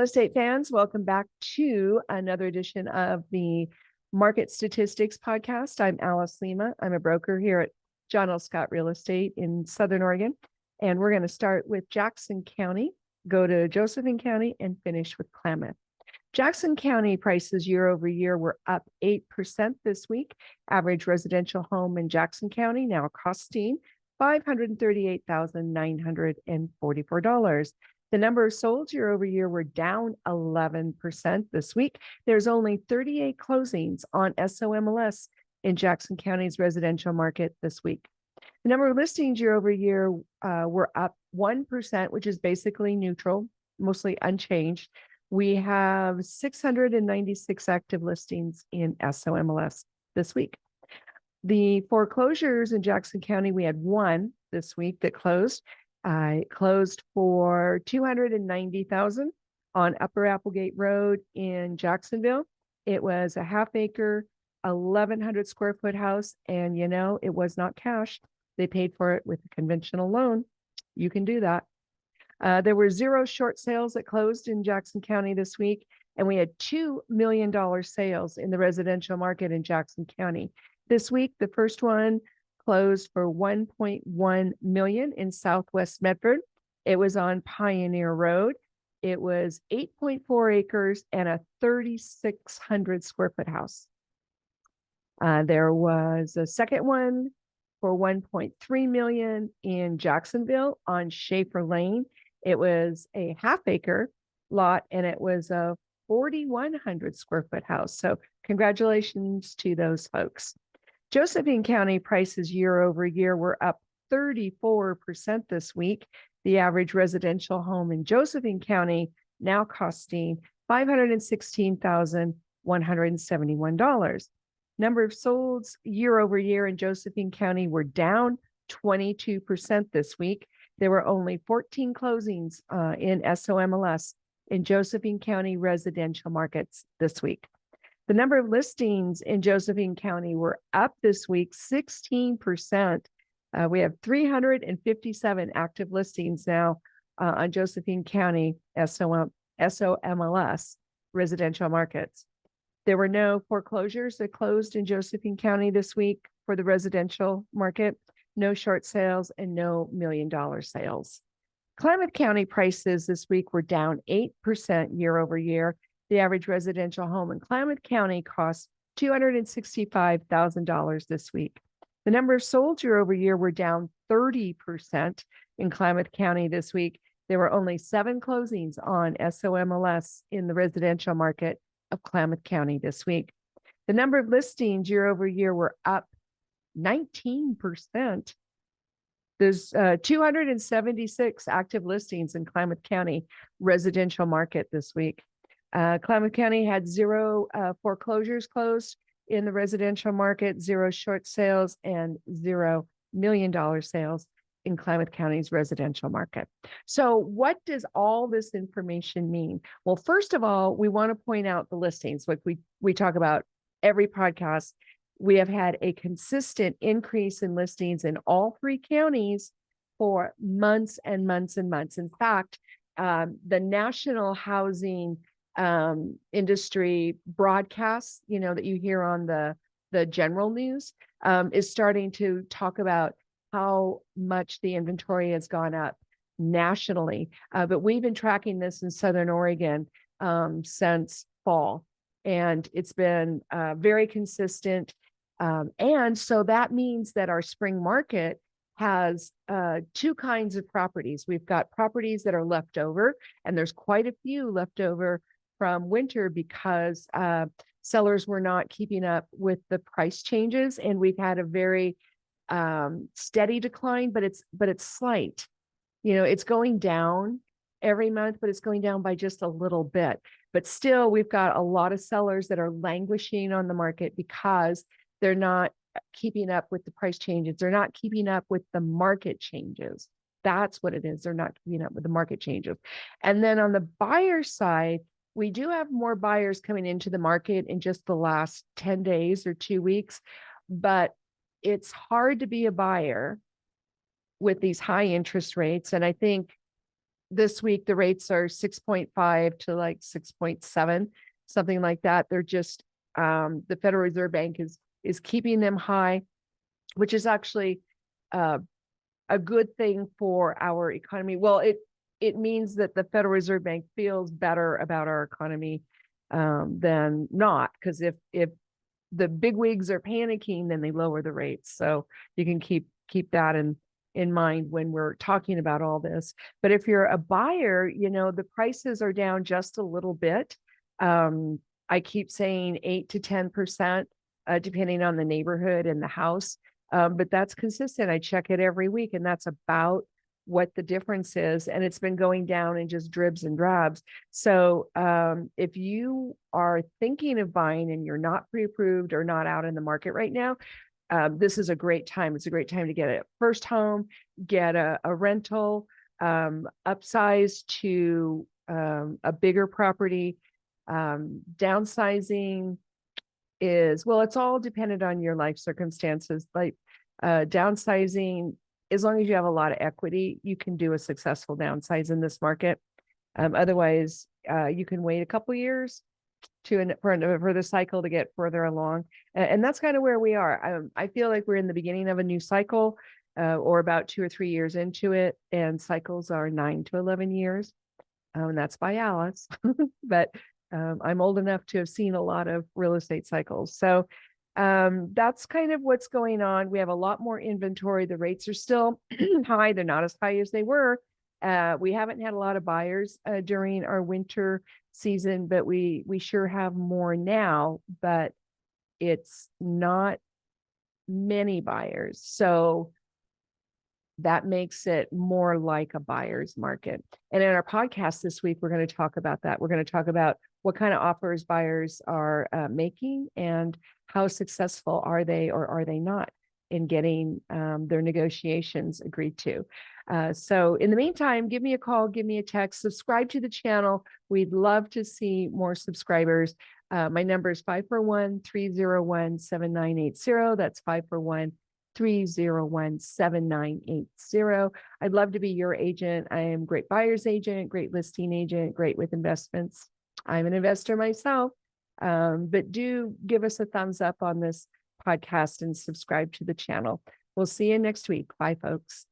real estate fans. Welcome back to another edition of the Market Statistics Podcast. I'm Alice Lema. I'm a broker here at John L. Scott Real Estate in Southern Oregon. And we're going to start with Jackson County, go to Josephine County, and finish with Klamath. Jackson County prices year over year were up 8% this week. Average residential home in Jackson County now costing $538,944. The number of solds year over year were down 11% this week. There's only 38 closings on SOMLS in Jackson County's residential market this week. The number of listings year over year were up 1%, which is basically neutral, mostly unchanged. We have 696 active listings in SOMLS this week. The foreclosures in Jackson County, we had one this week that closed. It closed for $290,000 on Upper Applegate Road in Jacksonville. It was a half-acre, 1,100 square foot house, and it was not cash. They paid for it with a conventional loan. You can do that. There were 0 short sales that closed in Jackson County this week, and we had $2 million sales in the residential market in Jackson County. This week, the first one closed for $1.1 million in Southwest Medford. It was on Pioneer Road. It was 8.4 acres and a 3,600 square foot house. There was a second one for $1.3 million in Jacksonville on Schaefer Lane. It was a half-acre lot, and it was a 4,100 square foot house. So congratulations to those folks. Josephine County prices year over year were up 34% this week. The average residential home in Josephine County now costing $516,171. Number of solds year over year in Josephine County were down 22% this week. There were only 14 closings in SOMLS in Josephine County residential markets this week. The number of listings in Josephine County were up this week 16%. We have 357 active listings now on Josephine County SOMLS residential markets. There were no foreclosures that closed in Josephine County this week for the residential market, no short sales, and no $1 million sales. Klamath County prices this week were down 8% year over year. The average residential home in Klamath County costs $265,000 this week. The number of sold year over year were down 30% in Klamath County this week. There were only 7 closings on SOMLS in the residential market of Klamath County this week. The number of listings year over year were up 19%. There's 276 active listings in Klamath County residential market this week. Klamath County had 0 foreclosures closed in the residential market, 0 short sales, and $0 million sales in Klamath County's residential market. So what does all this information mean? Well, first of all, we want to point out the listings. Like we talk about every podcast, we have had a consistent increase in listings in all 3 counties for months and months and months. In fact, the national housing industry broadcasts, that you hear on the general news, is starting to talk about how much the inventory has gone up nationally. But we've been tracking this in Southern Oregon since fall, and it's been very consistent. And so that means that our spring market has 2 kinds of properties. We've got properties that are left over, and there's quite a few left over from winter because sellers were not keeping up with the price changes, and we've had a very steady decline, but it's slight. It's going down every month, but it's going down by just a little bit. But still, we've got a lot of sellers that are languishing on the market because they're not keeping up with the price changes. They're not keeping up with the market changes. That's what it is. They're not keeping up with the market changes. And then on the buyer side, we do have more buyers coming into the market in just the last 10 days or 2 weeks, but it's hard to be a buyer with these high interest rates. And I think this week, the rates are 6.5 to like 6.7, something like that. They're just, the Federal Reserve Bank is keeping them high, which is actually a good thing for our economy. Well, it means that the Federal Reserve Bank feels better about our economy than not, because if the bigwigs are panicking, then they lower the rates. So you can keep that in mind when we're talking about all this. But if you're a buyer, the prices are down just a little bit. I keep saying 8 to 10%, depending on the neighborhood and the house. But that's consistent. I check it every week, and that's about what the difference is. And it's been going down in just dribs and drabs. So if you are thinking of buying and you're not pre-approved or not out in the market right now, this is a great time. It's a great time to get a first home, get a rental, upsize to a bigger property. Downsizing is, well, it's all dependent on your life circumstances. Like downsizing, as long as you have a lot of equity, you can do a successful downsize in this market. Otherwise, you can wait a couple years for the cycle to get further along. And that's kind of where we are. I feel like we're in the beginning of a new cycle, or about 2 or 3 years into it. And cycles are 9 to 11 years. And that's by Alice. But I'm old enough to have seen a lot of real estate cycles. So that's kind of what's going on. We have a lot more inventory. The rates are still high. They're not as high as they were. We haven't had a lot of buyers during our winter season, but we sure have more now, but it's not many buyers. So that makes it more like a buyer's market. And in our podcast this week, we're going to talk about that. We're going to talk about what kind of offers buyers are making and how successful are they or are they not in getting their negotiations agreed to. So in the meantime, give me a call, give me a text, subscribe to the channel. We'd love to see more subscribers. My number is 541-301-7980. That's 541-301-7980. I'd love to be your agent. I am great buyer's agent, great listing agent, great with investments. I'm an investor myself, but do give us a thumbs up on this podcast and subscribe to the channel. We'll see you next week. Bye, folks.